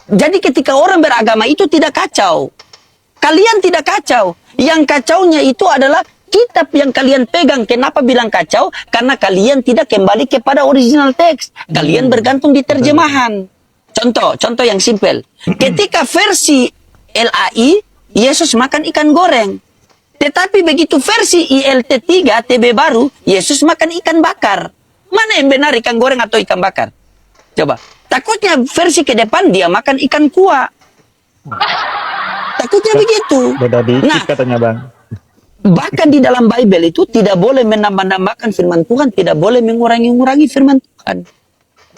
Jadi ketika orang beragama itu tidak kacau. Kalian tidak kacau. Yang kacaunya itu adalah kitab yang kalian pegang. Kenapa bilang kacau? Karena kalian tidak kembali kepada original teks. Kalian bergantung di terjemahan. Contoh yang simpel. Ketika versi LAI, Yesus makan ikan goreng. Tetapi begitu versi ILT3, TB baru, Yesus makan ikan bakar. Mana yang benar, ikan goreng atau ikan bakar? Coba. Takutnya versi ke depan dia makan ikan kuah. Takutnya begitu. Beda dikit katanya Bang. Bahkan di dalam Bible itu tidak boleh menambah-nambahkan firman Tuhan, tidak boleh mengurangi-ngurangi firman Tuhan.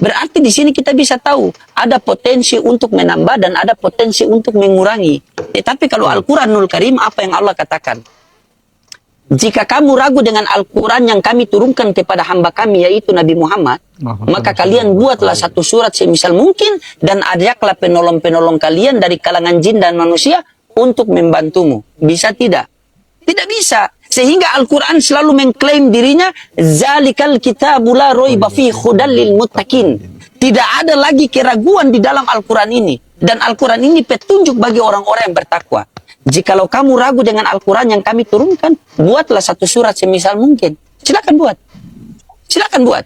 Berarti di sini kita bisa tahu ada potensi untuk menambah dan ada potensi untuk mengurangi. Tetapi kalau Al-Quranul Karim, apa yang Allah katakan? Jika kamu ragu dengan Al-Quran yang kami turunkan kepada hamba kami, yaitu Nabi Muhammad, maka kalian buatlah satu surat semisal mungkin dan ajaklah penolong-penolong kalian dari kalangan jin dan manusia untuk membantumu. Bisa tidak? Tidak bisa. Sehingga Al-Quran selalu mengklaim dirinya, Zalikal kitabu la raiba fihi hudal lil muttaqin. Tidak ada lagi keraguan di dalam Al-Quran ini. Dan Al-Quran ini petunjuk bagi orang-orang yang bertakwa. Jikalau kamu ragu dengan Al-Quran yang kami turunkan, buatlah satu surat semisal mungkin. Silakan buat. Silakan buat.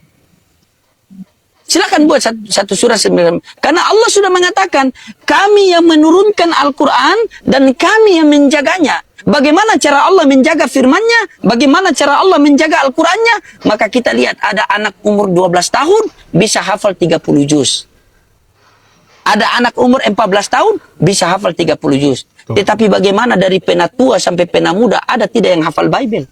Silakan buat satu surat semisal. Karena Allah sudah mengatakan, kami yang menurunkan Al-Quran dan kami yang menjaganya. Bagaimana cara Allah menjaga firman-Nya? Bagaimana cara Allah menjaga Al-Qurannya? Maka kita lihat ada anak umur 12 tahun bisa hafal 30 juz. Ada anak umur 14 tahun bisa hafal 30 juz. Tetapi bagaimana dari pena tua sampai pena muda ada tidak yang hafal Bible?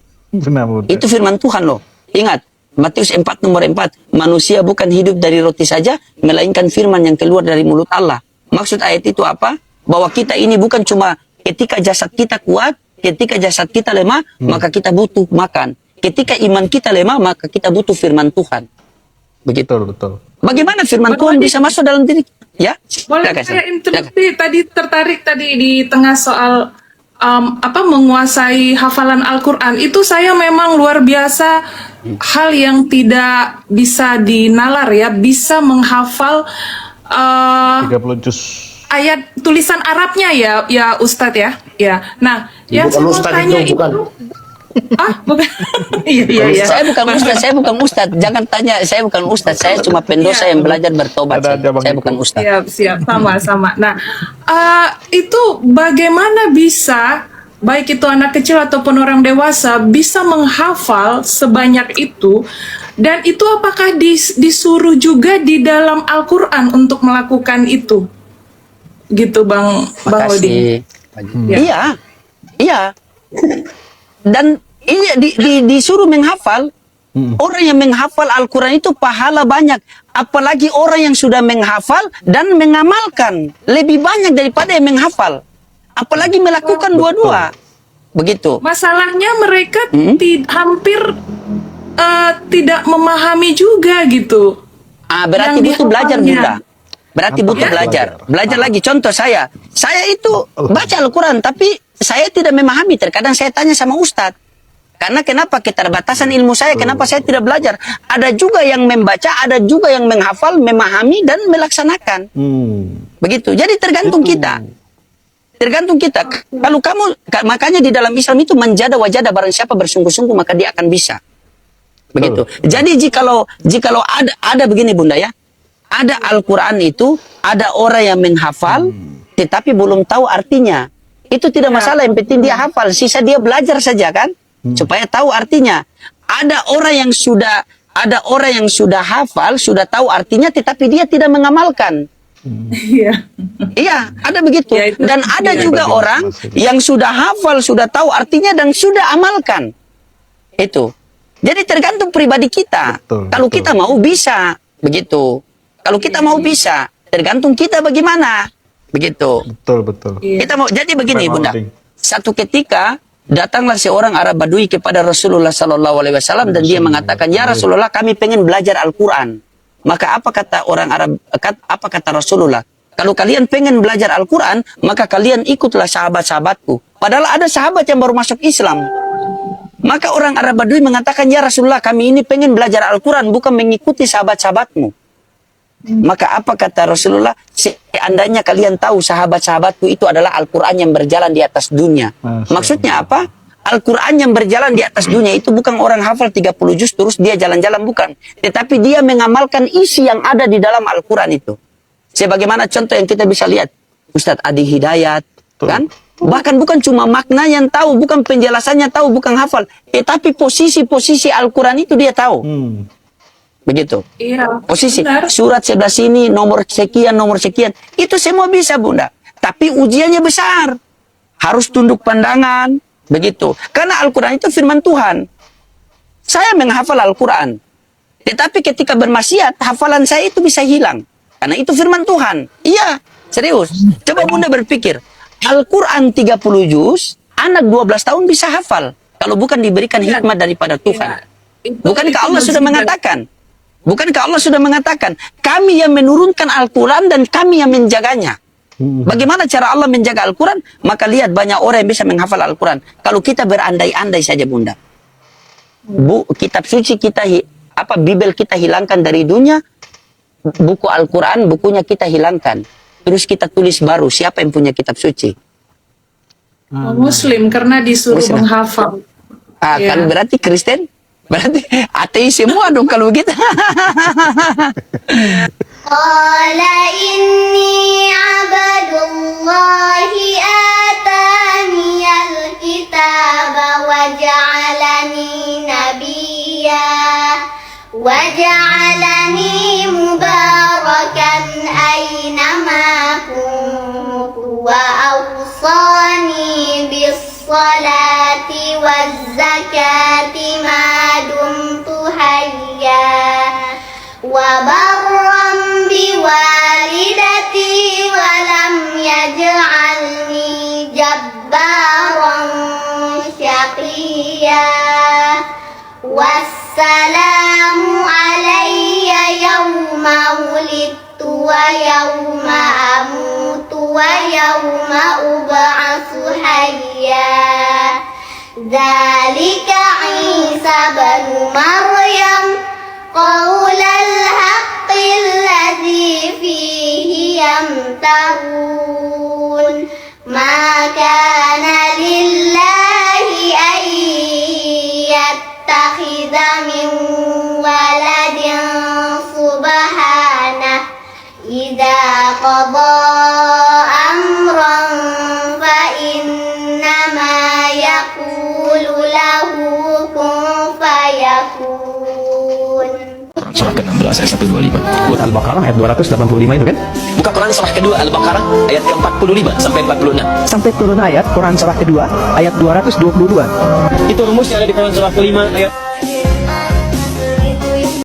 Itu firman Tuhan loh. Ingat, Matius 4 nomor 4. Manusia bukan hidup dari roti saja, melainkan firman yang keluar dari mulut Allah. Maksud ayat itu apa? Bahwa kita ini bukan cuma ketika jasad kita kuat, ketika jasad kita lemah, maka kita butuh makan. Ketika iman kita lemah, maka kita butuh firman Tuhan. Begitu. Betul. Bagaimana firman Tuhan bisa masuk dalam diri? Ya, boleh saya interupsi tadi tertarik tadi di tengah soal menguasai hafalan Al-Quran. Itu saya memang luar biasa hal yang tidak bisa dinalar ya, bisa menghafal 30 juz. Ayat tulisan Arabnya ya Ustadz ya. Ya. Nah, yang saya mau tanya itu bukan. Iya. Saya bukan Ustadz. Jangan tanya, saya bukan Ustadz. Saya cuma pendosa yang belajar bertobat. Saya bukan Ustadz. Siap. Sama-sama. Nah, itu bagaimana bisa baik itu anak kecil ataupun orang dewasa bisa menghafal sebanyak itu, dan itu apakah disuruh juga di dalam Al-Quran untuk melakukan itu? Gitu Bang Oding. Iya. Dan ini disuruh menghafal. Orang yang menghafal Al-Quran itu pahala banyak. Apalagi orang yang sudah menghafal dan mengamalkan. Lebih banyak daripada yang menghafal. Apalagi melakukan dua-dua. Begitu. Masalahnya mereka hampir tidak memahami juga gitu. Berarti butuh belajar, Bunda. Berarti butuh belajar. Belajar lagi. Contoh saya itu baca Al-Quran, tapi saya tidak memahami. Terkadang saya tanya sama Ustadz. Karena kenapa? Keterbatasan ilmu saya, kenapa saya tidak belajar? Ada juga yang membaca, ada juga yang menghafal, memahami, dan melaksanakan. Begitu. Jadi tergantung kita. Tergantung kita. Kalau makanya di dalam Islam itu menjada wajada, barang siapa bersungguh-sungguh, maka dia akan bisa. Begitu. Jadi jikalau ada begini Bunda ya. Ada Al-Quran itu, ada orang yang menghafal, tetapi belum tahu artinya. Itu tidak masalah, yang penting dia hafal. Sisa dia belajar saja kan, supaya tahu artinya. Ada orang yang sudah hafal, sudah tahu artinya, tetapi dia tidak mengamalkan. Iya, ada begitu. Dan ada juga orang yang sudah hafal, sudah tahu artinya, dan sudah amalkan. Itu. Jadi tergantung pribadi kita. Kalau kita mau bisa, begitu. Kalau kita mau bisa, tergantung kita bagaimana. Begitu. Betul. Kita mau, jadi begini Bunda. Satu ketika datanglah seorang Arab Badui kepada Rasulullah SAW dan dia mengatakan, ya Rasulullah, kami pengen belajar Al-Quran. Maka apa kata orang Arab? Apa kata Rasulullah? Kalau kalian pengen belajar Al-Quran, maka kalian ikutlah sahabat-sahabatku. Padahal ada sahabat yang baru masuk Islam. Maka orang Arab Badui mengatakan, ya Rasulullah, kami ini pengen belajar Al-Quran, bukan mengikuti sahabat-sahabatmu. Maka apa kata Rasulullah? Andainya kalian tahu sahabat-sahabatku itu adalah Al-Quran yang berjalan di atas dunia. Masya Maksudnya apa? Al-Quran yang berjalan di atas dunia itu bukan orang hafal 30 juz terus dia jalan-jalan, bukan. Tetapi dia mengamalkan isi yang ada di dalam Al-Quran itu. Sebagaimana contoh yang kita bisa lihat. Ustadz Adi Hidayat, kan? Bahkan bukan cuma makna yang tahu, bukan penjelasannya tahu, bukan hafal. Tetapi posisi-posisi Al-Quran itu dia tahu. Begitu. Iya. Posisi Benar. surat sebelah sini nomor sekian itu semua bisa, Bunda, tapi ujiannya besar, harus tunduk pandangan, begitu, karena Al-Quran itu firman Tuhan. Saya menghafal Al-Quran, tetapi ketika bermaksiat hafalan saya itu bisa hilang karena itu firman Tuhan. Iya, serius. Coba Bunda berpikir, Al-Quran 30 juz anak 12 tahun bisa hafal kalau bukan diberikan hikmat daripada Tuhan. Bukankah Allah sudah mengatakan? Bukankah Allah sudah mengatakan, kami yang menurunkan Al-Quran dan kami yang menjaganya. Bagaimana cara Allah menjaga Al-Quran? Maka lihat banyak orang yang bisa menghafal Al-Quran. Kalau kita berandai-andai saja, Bunda. Kitab suci kita, Bibel kita hilangkan dari dunia, buku Al-Quran, bukunya kita hilangkan. Terus kita tulis baru, siapa yang punya kitab suci? Muslim, karena disuruh Muslim. menghafal. Kan berarti Kristen? Berarti ateis semua dong kalau begitu. Qala inni abdullahi ataniyal kitaba wa ja'alani nabiyya wa ja'alani mubarakan aynama kuntu wa awsani bis salati waz zakati ma dumtu hayya wa barram biwalidati wa lam yaj'alni jabbaran syaqiyya wassalamu alayya yawma wulidtu wa yawma amutu wa yawma ub'atsu hayya dzalika Isa bin Maryam qaulal haqqil ladzi fihi yamtarun ma kana lillahi ay yattakhidha min waladin subhanah idza qada amran fa innama yaqulu lahu kun fayakun. Surah ke-16 ayat 125. Surat Al-Baqarah ayat 285 itu kan? Buka Quran surah kedua Al-Baqarah ayat ke-45 sampai 46. Sampai turun ayat Quran surah kedua ayat 222. Itu rumus yang ada di Quran surah kelima ayat